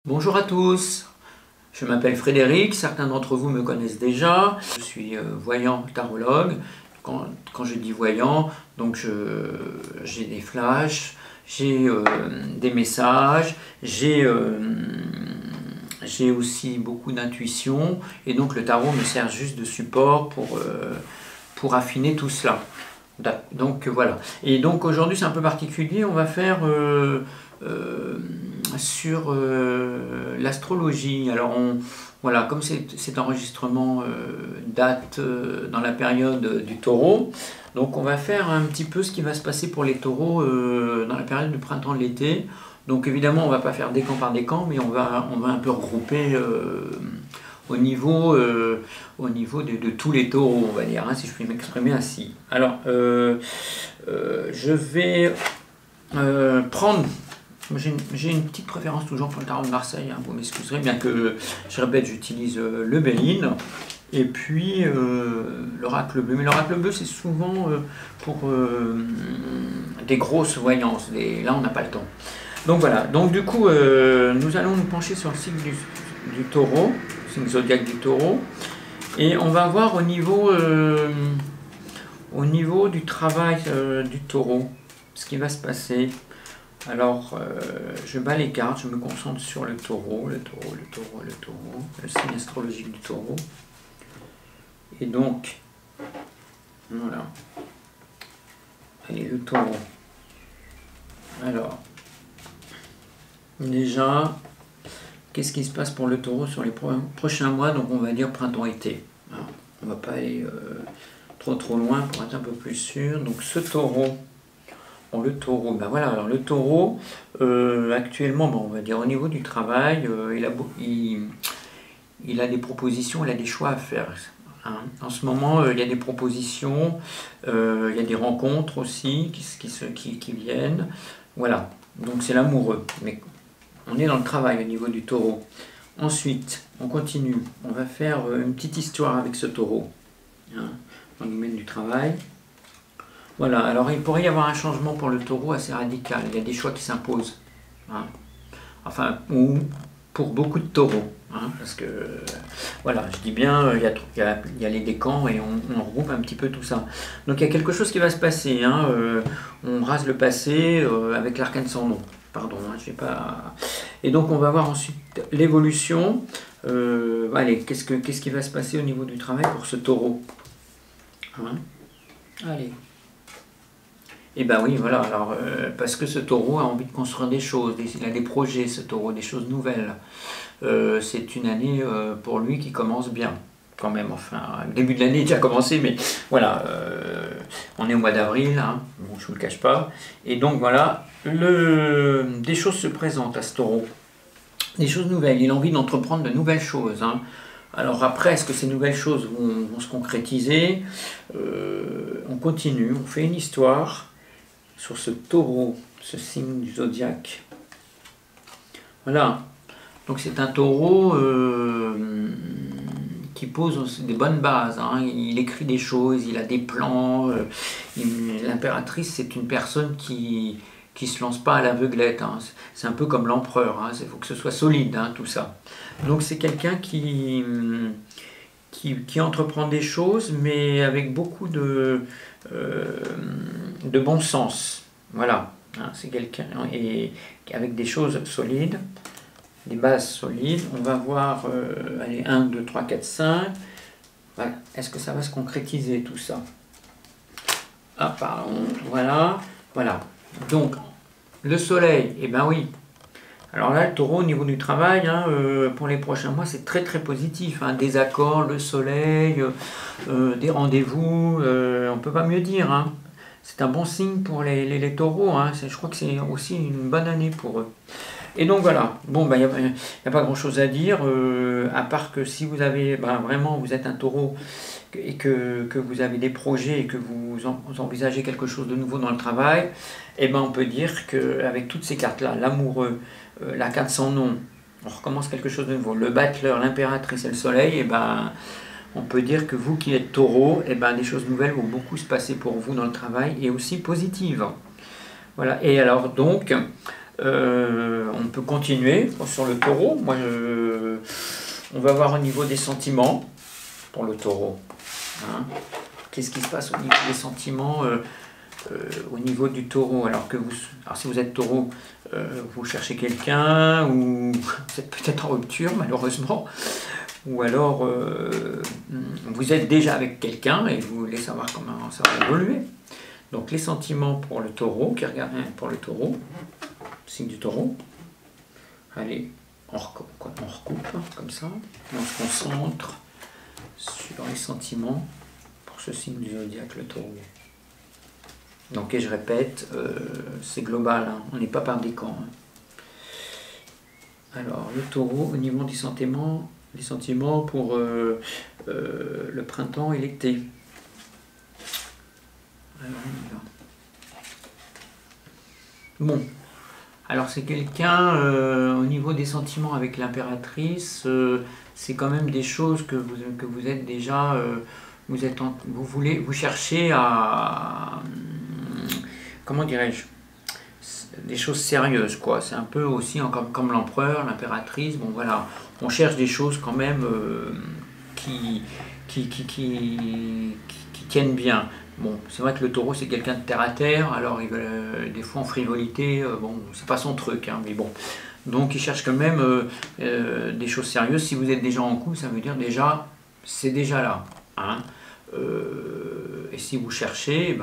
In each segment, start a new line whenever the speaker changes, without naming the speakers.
Bonjour à tous, je m'appelle Frédéric, certains d'entre vous me connaissent déjà. Je suis voyant tarologue. Quand je dis voyant, donc j'ai des flashs, j'ai des messages, j'ai aussi beaucoup d'intuition, et donc le tarot me sert juste de support pour affiner tout cela. Donc voilà. Et donc aujourd'hui c'est un peu particulier, on va faire sur l'astrologie. Alors voilà, comme cet enregistrement date dans la période du taureau, donc on va faire un petit peu ce qui va se passer pour les taureaux dans la période du printemps de l'été. Donc évidemment on ne va pas faire décan par décan, mais on va un peu regrouper au niveau de tous les taureaux, on va dire, hein, si je puis m'exprimer ainsi. Alors, je vais prendre... J'ai une petite préférence toujours pour le tarot de Marseille, hein, vous m'excuserez, bien que, je répète, j'utilise le Béline, et puis l'oracle bleu. Mais l'oracle bleu, c'est souvent pour des grosses voyances, là on n'a pas le temps. Donc voilà, donc du coup, nous allons nous pencher sur le signe du taureau, signe zodiaque du taureau, et on va voir au niveau du travail du taureau, ce qui va se passer. Alors, je bats les cartes, je me concentre sur le taureau, le signe astrologique du taureau. Et donc, voilà. Allez, le taureau. Alors, déjà, qu'est-ce qui se passe pour le taureau sur les prochains mois? Donc on va dire printemps-été. On ne va pas aller trop loin pour être un peu plus sûr. Donc ce taureau, bon, le taureau, ben voilà, alors le taureau, actuellement, bon, on va dire au niveau du travail, il a des propositions, il a des choix à faire. Hein. En ce moment, il y a des propositions, il y a des rencontres aussi qui viennent. Voilà, donc c'est l'amoureux. Mais on est dans le travail au niveau du taureau. Ensuite, on continue. On va faire une petite histoire avec ce taureau, hein, dans le domaine du travail. Voilà, alors il pourrait y avoir un changement pour le taureau assez radical. Il y a des choix qui s'imposent. Hein. Enfin, ou pour beaucoup de taureaux. Hein, parce que, voilà, je dis bien, il y a les décans et on regroupe un petit peu tout ça. Donc il y a quelque chose qui va se passer. Hein, on rase le passé avec l'arcane sans nom. Pardon, hein, je vais pas... Et donc on va voir ensuite l'évolution. Allez, qu'est-ce qui va se passer au niveau du travail pour ce taureau? Hein? Allez. Et ben oui, voilà, alors, parce que ce taureau a envie de construire des choses, il a des projets, ce taureau, des choses nouvelles. C'est une année pour lui qui commence bien, quand même, enfin, le début de l'année est déjà commencé, mais voilà, on est au mois d'avril, hein, bon, je ne vous le cache pas, et donc voilà, des choses se présentent à ce taureau, des choses nouvelles, il a envie d'entreprendre de nouvelles choses, hein. Alors après, est-ce que ces nouvelles choses vont se concrétiser? On continue, on fait une histoire sur ce taureau, ce signe du zodiaque. Voilà, donc c'est un taureau qui pose des bonnes bases, hein. Il écrit des choses, il a des plans. L'impératrice, c'est une personne qui se lance pas à l'aveuglette, hein. C'est un peu comme l'empereur, hein. Il faut que ce soit solide, hein, tout ça. Donc c'est quelqu'un qui entreprend des choses, mais avec beaucoup de bon sens. Voilà, hein, c'est quelqu'un avec des choses solides, des bases solides. On va voir, allez, 1, 2, 3, 4, 5. Voilà. Est-ce que ça va se concrétiser tout ça? Ah, pardon, voilà, voilà. Donc, le soleil, eh ben oui. Alors là, le taureau, au niveau du travail, hein, pour les prochains mois, c'est très très positif. Hein, des accords, le soleil, des rendez-vous, on ne peut pas mieux dire. Hein. C'est un bon signe pour les taureaux. Hein, je crois que c'est aussi une bonne année pour eux. Et donc voilà, bon, ben, il n'y a pas grand chose à dire, à part que si vous avez, vraiment, vous êtes un taureau et que vous avez des projets et que vous envisagez quelque chose de nouveau dans le travail, eh ben, on peut dire qu'avec toutes ces cartes-là, l'amoureux, la carte sans nom, on recommence quelque chose de nouveau, le battleur, l'impératrice et le soleil, et ben, on peut dire que vous qui êtes taureau, et ben, des choses nouvelles vont beaucoup se passer pour vous dans le travail et aussi positives. Voilà, et alors donc, On peut continuer sur le taureau. Moi, on va voir au niveau des sentiments pour le taureau. Hein. Qu'est-ce qui se passe au niveau des sentiments au niveau du taureau? Alors si vous êtes taureau, vous cherchez quelqu'un, ou vous êtes peut-être en rupture malheureusement, ou alors vous êtes déjà avec quelqu'un et vous voulez savoir comment ça va évoluer. Donc les sentiments pour le taureau, qui regarde pour le taureau, signe du taureau. Allez, on recoupe comme ça, on se concentre sur les sentiments pour ce signe du zodiaque, le taureau. Donc, et je répète, c'est global, hein, on n'est pas par des camps. Hein. Alors, le taureau, au niveau des sentiments pour le printemps et l'été. Alors, on y va. Bon, alors c'est quelqu'un, au niveau des sentiments avec l'impératrice, c'est quand même des choses que vous êtes déjà, vous cherchez à, comment dirais-je, des choses sérieuses, quoi. C'est un peu aussi comme l'empereur, l'impératrice, bon voilà, on cherche des choses quand même qui tiennent bien. Bon, c'est vrai que le taureau c'est quelqu'un de terre à terre, alors des fois en frivolité, bon, c'est pas son truc, hein, mais bon. Donc il cherche quand même des choses sérieuses. Si vous êtes déjà en couple, ça veut dire déjà, c'est déjà là. Hein. Et si vous cherchez,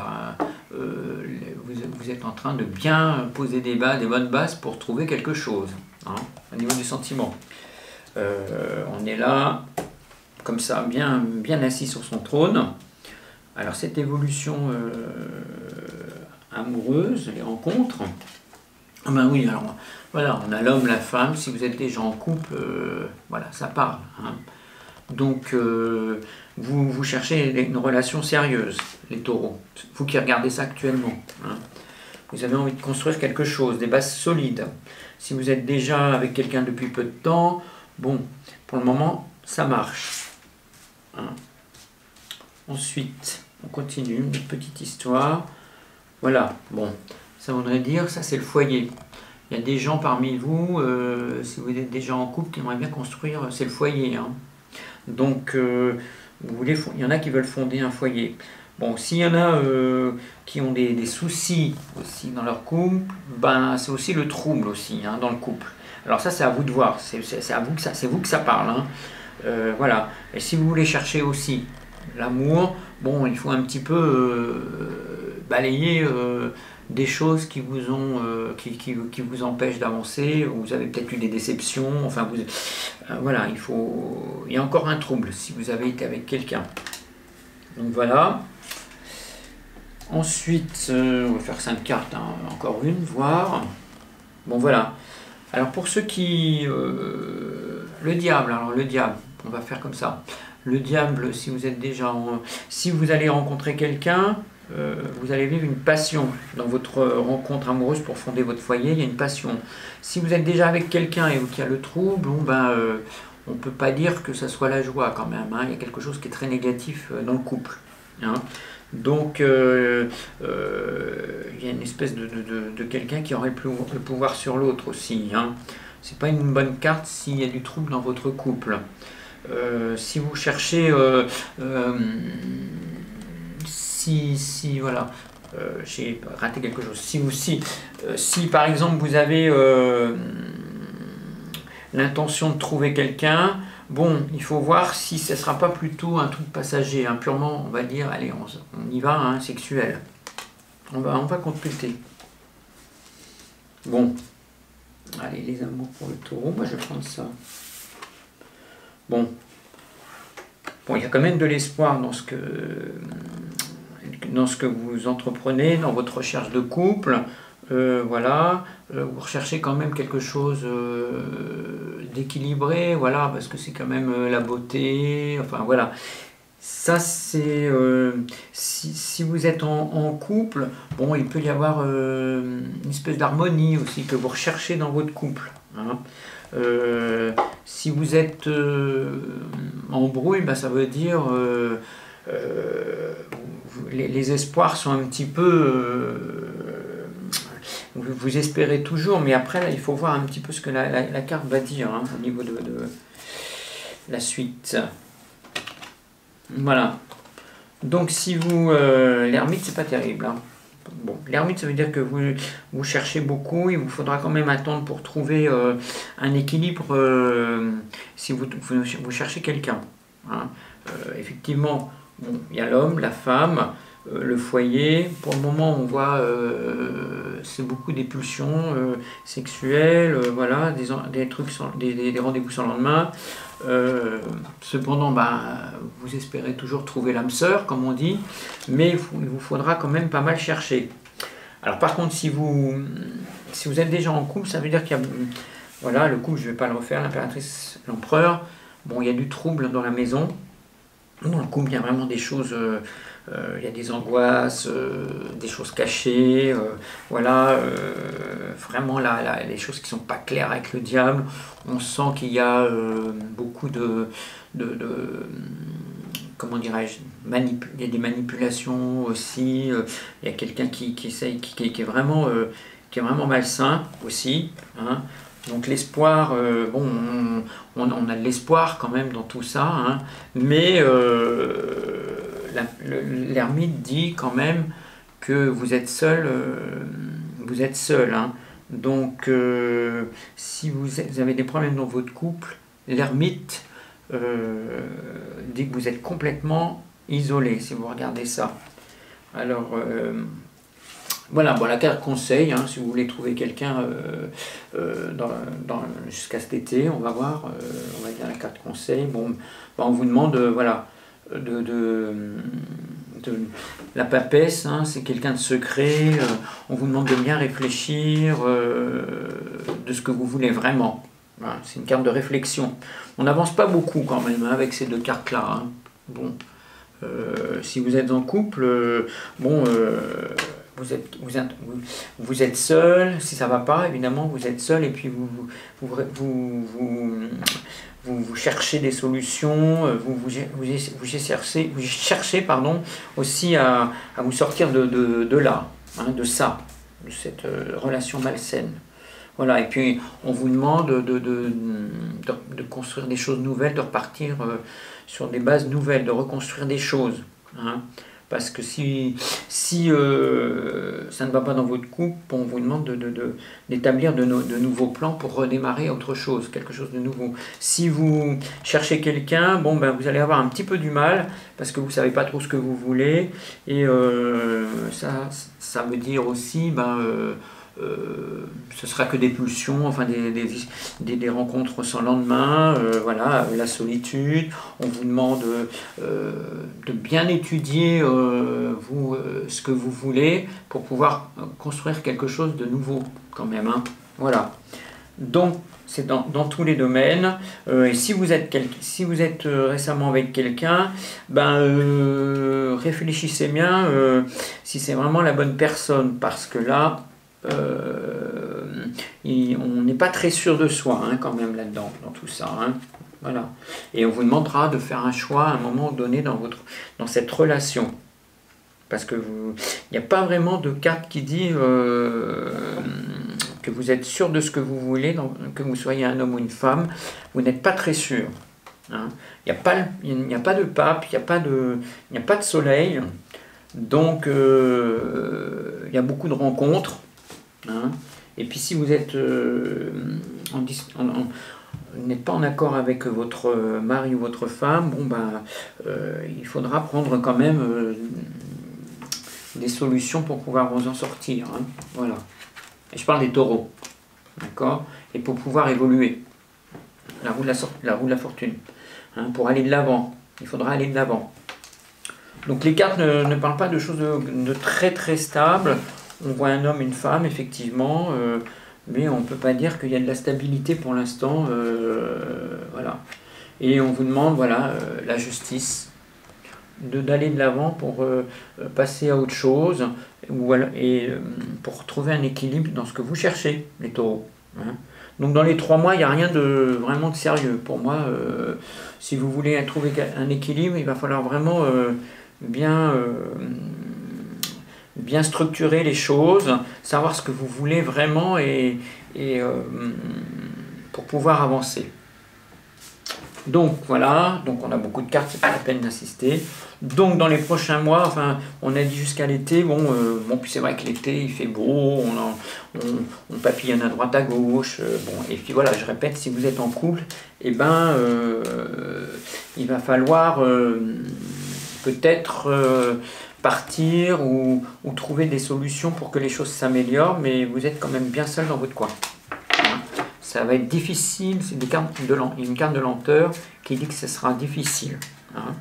vous êtes en train de bien poser des bonnes bases pour trouver quelque chose, hein, au niveau du sentiment. On est là, comme ça, bien assis sur son trône. Alors cette évolution amoureuse, les rencontres, ben oui, alors voilà, on a l'homme, la femme, si vous êtes déjà en couple, voilà, ça parle. Hein. Donc vous cherchez une relation sérieuse, les taureaux, vous qui regardez ça actuellement. Hein. Vous avez envie de construire quelque chose, des bases solides. Si vous êtes déjà avec quelqu'un depuis peu de temps, bon, pour le moment, ça marche. Hein. Ensuite, on continue, une petite histoire. Voilà, bon, ça voudrait dire, ça c'est le foyer. Il y a des gens parmi vous, si vous êtes déjà en couple, qui aimeraient bien construire, c'est le foyer. Hein. Donc, il y en a qui veulent fonder un foyer. Bon, s'il y en a qui ont des soucis aussi dans leur couple, ben, c'est aussi le trouble aussi, hein, dans le couple. Alors ça, c'est à vous de voir, c'est vous que ça parle. Hein. Voilà, et si vous voulez chercher aussi l'amour, bon, il faut un petit peu balayer des choses qui vous empêchent d'avancer. Vous avez peut-être eu des déceptions. Enfin, voilà, il y a encore un trouble si vous avez été avec quelqu'un. Donc voilà. Ensuite, on va faire 5 cartes, hein, encore une, voir. Bon voilà. Alors pour ceux qui le diable, on va faire comme ça. Le diable, si vous êtes déjà si vous allez rencontrer quelqu'un, vous allez vivre une passion dans votre rencontre amoureuse pour fonder votre foyer, il y a une passion. Si vous êtes déjà avec quelqu'un et qu'il y a le trouble, bon, on ne peut pas dire que ça soit la joie quand même. Hein. Il y a quelque chose qui est très négatif dans le couple. Hein. Donc, il y a une espèce de quelqu'un qui aurait le pouvoir sur l'autre aussi. Hein. C'est pas une bonne carte s'il y a du trouble dans votre couple. Si vous cherchez, voilà, j'ai raté quelque chose. Si par exemple vous avez l'intention de trouver quelqu'un, bon, il faut voir si ce ne sera pas plutôt un truc passager, hein, purement, on va dire, allez, on y va, hein, sexuel. On va compléter. Bon, allez, les amours pour le taureau, moi je vais prendre ça. Bon, il y a quand même de l'espoir dans ce que vous entreprenez, dans votre recherche de couple. Voilà, vous recherchez quand même quelque chose d'équilibré, voilà, parce que c'est quand même la beauté, enfin voilà. Ça c'est, si vous êtes en couple, bon, il peut y avoir une espèce d'harmonie aussi que vous recherchez dans votre couple. Hein. Si vous êtes en brouille, ça veut dire les espoirs sont un petit peu vous espérez toujours, mais après, là, il faut voir un petit peu ce que la carte va dire hein, au niveau de la suite. Voilà. Donc, si vous... l'ermite, c'est pas terrible. Hein. Bon, l'ermite, ça veut dire que vous cherchez beaucoup, il vous faudra quand même attendre pour trouver un équilibre si vous cherchez quelqu'un. Hein. Effectivement, bon, il y a l'homme, la femme, le foyer. Pour le moment, on voit c'est beaucoup des pulsions sexuelles, voilà, des trucs, des rendez-vous sans lendemain. Cependant, vous espérez toujours trouver l'âme sœur, comme on dit, mais il vous faudra quand même pas mal chercher. Alors par contre, si vous êtes déjà en couple, ça veut dire qu'il y a... Voilà, le couple, je ne vais pas le refaire, l'impératrice, l'empereur. Bon, il y a du trouble dans la maison. Dans le couple, il y a vraiment des choses... il y a des angoisses, des choses cachées, voilà, vraiment les choses qui ne sont pas claires avec le diable. On sent qu'il y a beaucoup de comment dirais-je, il y a des manipulations aussi, il y a quelqu'un qui essaye, qui est vraiment malsain aussi, hein. Donc l'espoir, bon, on a de l'espoir quand même dans tout ça, hein, mais l'ermite dit quand même que vous êtes seul, hein. Donc si vous avez des problèmes dans votre couple, l'ermite dit que vous êtes complètement isolé, si vous regardez ça. Alors voilà, bon, la carte conseil, hein, si vous voulez trouver quelqu'un jusqu'à cet été, on va voir, on va dire la carte conseil. Bon, on vous demande, voilà, la papesse, hein, c'est quelqu'un de secret, on vous demande de bien réfléchir de ce que vous voulez vraiment. Voilà, c'est une carte de réflexion. On n'avance pas beaucoup quand même hein, avec ces deux cartes-là. Hein. Bon, si vous êtes en couple, bon... Vous êtes seul, si ça ne va pas, évidemment, vous êtes seul et puis vous cherchez des solutions, vous cherchez pardon, aussi à vous sortir de là, hein, de ça, de cette relation malsaine. Voilà, et puis on vous demande de construire des choses nouvelles, de repartir sur des bases nouvelles, de reconstruire des choses. Hein. Parce que si ça ne va pas dans votre couple, on vous demande d'établir de nouveaux plans pour redémarrer autre chose, quelque chose de nouveau. Si vous cherchez quelqu'un, bon, vous allez avoir un petit peu du mal, parce que vous ne savez pas trop ce que vous voulez, et ça veut dire aussi... ce sera que des pulsions, enfin des rencontres sans lendemain, voilà, la solitude. On vous demande de bien étudier ce que vous voulez pour pouvoir construire quelque chose de nouveau quand même. Hein. Voilà. Donc c'est dans tous les domaines. Et si vous êtes récemment avec quelqu'un, réfléchissez bien si c'est vraiment la bonne personne, parce que là on n'est pas très sûr de soi hein, quand même là-dedans, dans tout ça. Hein. Voilà. Et on vous demandera de faire un choix à un moment donné dans cette relation. Parce que il n'y a pas vraiment de carte qui dit que vous êtes sûr de ce que vous voulez, que vous soyez un homme ou une femme, vous n'êtes pas très sûr. Hein. Il n'y a pas de pape, il n'y a pas de soleil, donc il y a beaucoup de rencontres. Hein. Et puis si vous êtes n'êtes pas en accord avec votre mari ou votre femme, bon il faudra prendre quand même des solutions pour pouvoir vous en sortir. Hein. Voilà. Et je parle des taureaux, d'accord. Et pour pouvoir évoluer, la roue de la fortune, hein, pour aller de l'avant, il faudra aller de l'avant. Donc les cartes ne parlent pas de choses de très très stables. On voit un homme, une femme, effectivement, mais on ne peut pas dire qu'il y a de la stabilité pour l'instant. Voilà. Et on vous demande, voilà, la justice, d'aller de l'avant pour passer à autre chose, et pour trouver un équilibre dans ce que vous cherchez, les taureaux. Hein. Donc dans les 3 mois, il n'y a rien de vraiment de sérieux. Pour moi, si vous voulez trouver un équilibre, il va falloir vraiment bien bien structurer les choses, savoir ce que vous voulez vraiment pour pouvoir avancer. Donc voilà, donc on a beaucoup de cartes, c'est pas la peine d'insister. Donc dans les prochains mois, enfin on a dit jusqu'à l'été, bon puis c'est vrai que l'été il fait beau, on papillonne à droite à gauche, bon et puis voilà, je répète, si vous êtes en couple, eh ben il va falloir peut-être partir ou trouver des solutions pour que les choses s'améliorent, mais vous êtes quand même bien seul dans votre coin. Ça va être difficile, c'est une carte de lenteur qui dit que ce sera difficile. Hein.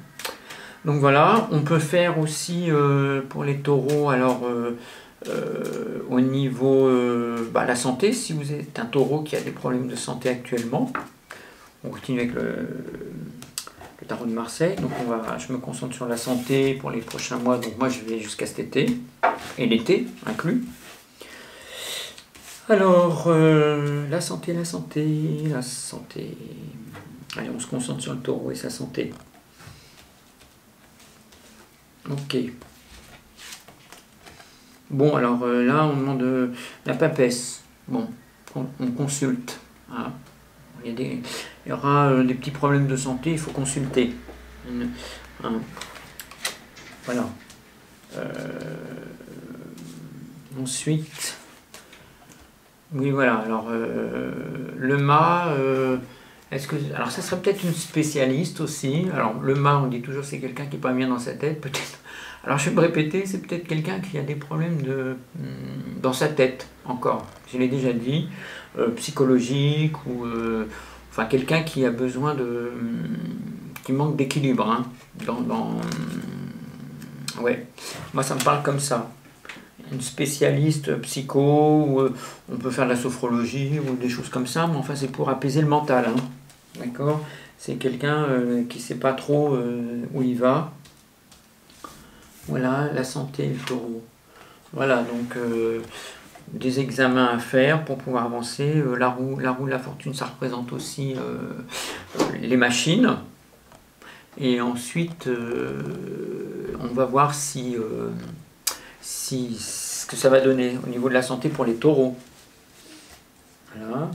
Donc voilà, on peut faire aussi pour les taureaux, alors au niveau la santé, si vous êtes un taureau qui a des problèmes de santé actuellement. On continue avec le tarot de Marseille, donc je me concentre sur la santé pour les prochains mois, donc moi je vais jusqu'à cet été, et l'été inclus. Alors, la santé. Allez, on se concentre sur le taureau et sa santé. Ok. Bon, alors là, on demande la papesse. Bon, on consulte. Hein. Il y aura des petits problèmes de santé, il faut consulter. Hein. Voilà. Ensuite... Oui, voilà. Alors, le mât, alors, ça serait peut-être une spécialiste aussi. Alors, le mât, on dit toujours c'est quelqu'un qui n'est pas bien dans sa tête, peut-être. Alors, je vais me répéter, c'est peut-être quelqu'un qui a des problèmes dans sa tête, encore. Je l'ai déjà dit, psychologique ou... enfin, quelqu'un qui a besoin qui manque d'équilibre. Hein, ouais, moi, ça me parle comme ça. Une spécialiste psycho, ou on peut faire de la sophrologie ou des choses comme ça, mais enfin c'est pour apaiser le mental. Hein. D'accord? C'est quelqu'un qui ne sait pas trop où il va. Voilà, la santé, le taureau. Voilà, donc des examens à faire pour pouvoir avancer. La roue de la fortune, ça représente aussi les machines. Et ensuite, on va voir ce que ça va donner au niveau de la santé pour les taureaux. Voilà.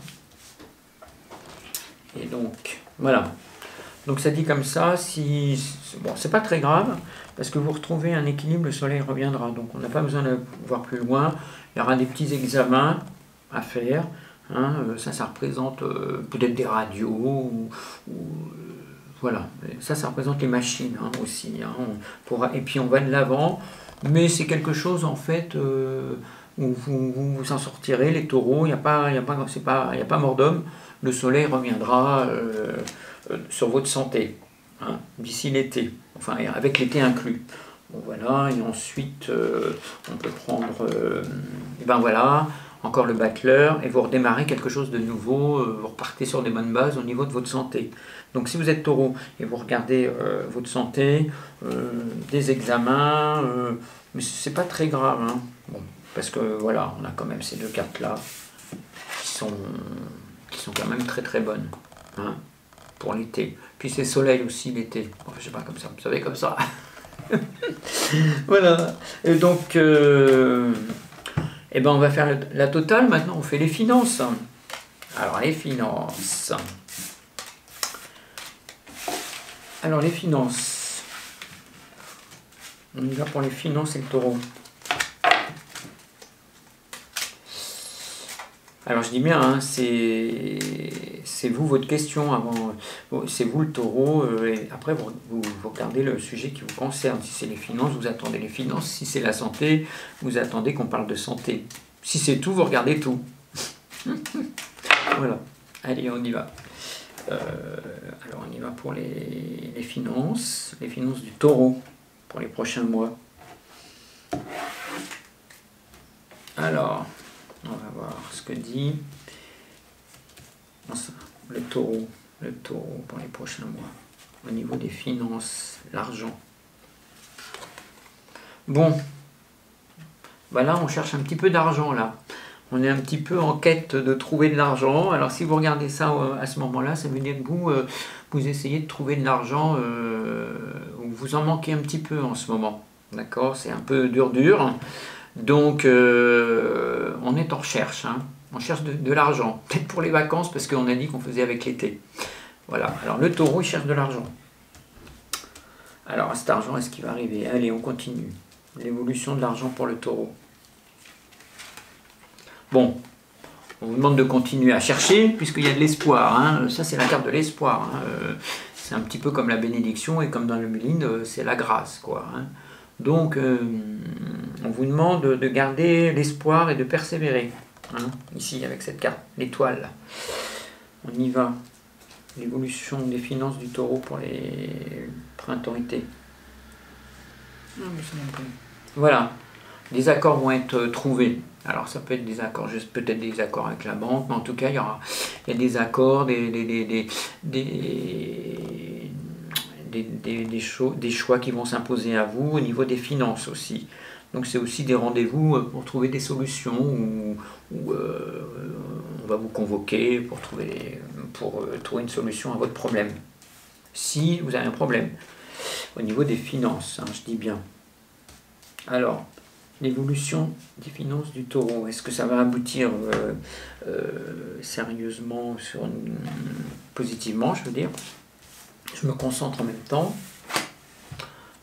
Et donc, voilà. Donc ça dit comme ça, bon, c'est pas très grave, parce que vous retrouvez un équilibre, le soleil reviendra. Donc on n'a pas besoin de voir plus loin. Il y aura des petits examens à faire. Hein. Ça représente peut-être des radios, voilà. Ça représente les machines hein, aussi. Hein. Et puis on va de l'avant. Mais c'est quelque chose en fait où vous en sortirez, les taureaux, il n'y a pas mort d'homme, le soleil reviendra sur votre santé, hein, d'ici l'été, enfin avec l'été inclus. Bon voilà, et ensuite on peut prendre, ben voilà, encore le battleur, et vous redémarrez quelque chose de nouveau, vous repartez sur des bonnes bases au niveau de votre santé. Donc si vous êtes taureau et vous regardez votre santé, des examens, mais c'est pas très grave, hein. Bon, parce que voilà, on a quand même ces deux cartes-là qui sont quand même très très bonnes hein, pour l'été. Puis c'est soleil aussi l'été, enfin, je sais pas comme ça, vous savez comme ça. Voilà, et donc... Eh ben on va faire la totale, maintenant on fait les finances. Alors les finances. Alors les finances. On y va pour les finances et le taureau. Alors je dis bien, hein, c'est vous votre question avant. Bon, c'est vous le taureau, et après vous regardez le sujet qui vous concerne. Si c'est les finances, vous attendez les finances. Si c'est la santé, vous attendez qu'on parle de santé. Si c'est tout, vous regardez tout. Voilà. Allez, on y va. Alors on y va pour les finances du taureau pour les prochains mois. Alors, on va voir ce que dit le taureau pour les prochains mois au niveau des finances, l'argent. Bon, voilà, on cherche un petit peu d'argent là. On est un petit peu en quête de trouver de l'argent. Alors si vous regardez ça à ce moment-là, ça veut dire que vous essayez de trouver de l'argent, vous en manquez un petit peu en ce moment. D'accord? C'est un peu dur. Donc, on est en recherche, hein. On cherche de l'argent, peut-être pour les vacances, parce qu'on a dit qu'on faisait avec l'été. Voilà, alors le taureau, il cherche de l'argent. Alors, cet argent, est-ce qu'il va arriver? Allez, on continue. L'évolution de l'argent pour le taureau. Bon, on vous demande de continuer à chercher, puisqu'il y a de l'espoir, hein. Ça, c'est la carte de l'espoir, hein. C'est un petit peu comme la bénédiction, et comme dans le Méline, c'est la grâce, quoi, hein. Donc, on vous demande de garder l'espoir et de persévérer. Hein, ici, avec cette carte, l'étoile. On y va. L'évolution des finances du taureau pour les printemps-été. Voilà. Des accords vont être trouvés. Alors, ça peut être des accords, peut-être des accords avec la banque, mais en tout cas, il y a des accords, des choix qui vont s'imposer à vous au niveau des finances aussi. Donc c'est aussi des rendez-vous pour trouver des solutions où on va vous convoquer pour trouver une solution à votre problème. Si vous avez un problème au niveau des finances, hein, je dis bien. Alors, l'évolution des finances du taureau, est-ce que ça va aboutir sérieusement, positivement, je veux dire? Je me concentre en même temps.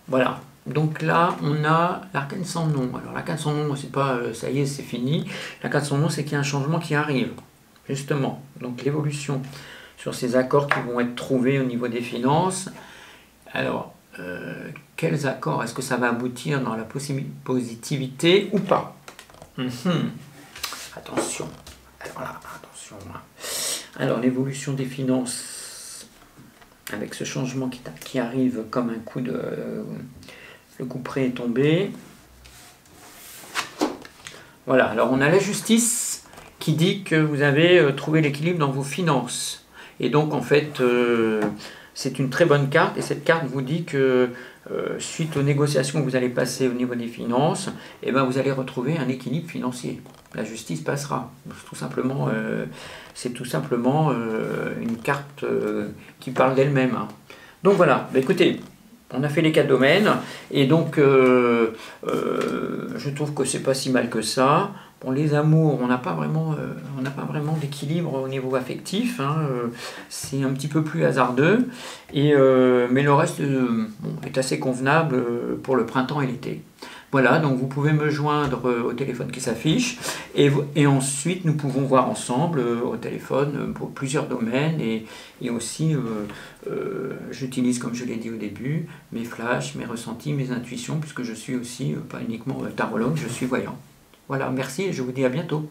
Voilà. Donc là, on a l'arcane sans nom. Alors l'arcane sans nom, c'est pas ça y est, c'est fini. L'arcane sans nom, c'est qu'il y a un changement qui arrive, justement. Donc l'évolution sur ces accords qui vont être trouvés au niveau des finances. Alors, quels accords? Est-ce que ça va aboutir dans la positivité ou pas? Attention. Alors là, attention. Alors l'évolution des finances, avec ce changement qui arrive comme un coup de... le couperet est tombé. Voilà, alors on a la justice qui dit que vous avez trouvé l'équilibre dans vos finances. Et donc en fait, c'est une très bonne carte. Et cette carte vous dit que suite aux négociations que vous allez passer au niveau des finances, eh ben, vous allez retrouver un équilibre financier. La justice passera. C'est tout simplement une carte qui parle d'elle-même. Hein. Donc voilà, bah, écoutez, on a fait les 4 domaines, et donc je trouve que c'est pas si mal que ça. Bon, les amours, on n'a pas vraiment d'équilibre au niveau affectif, hein, c'est un petit peu plus hasardeux, mais le reste est assez convenable pour le printemps et l'été. Voilà, donc vous pouvez me joindre au téléphone qui s'affiche, et ensuite nous pouvons voir ensemble au téléphone pour plusieurs domaines, et aussi j'utilise, comme je l'ai dit au début, mes flashs, mes ressentis, mes intuitions, puisque je suis aussi pas uniquement tarologue, je suis voyant. Voilà, merci et je vous dis à bientôt.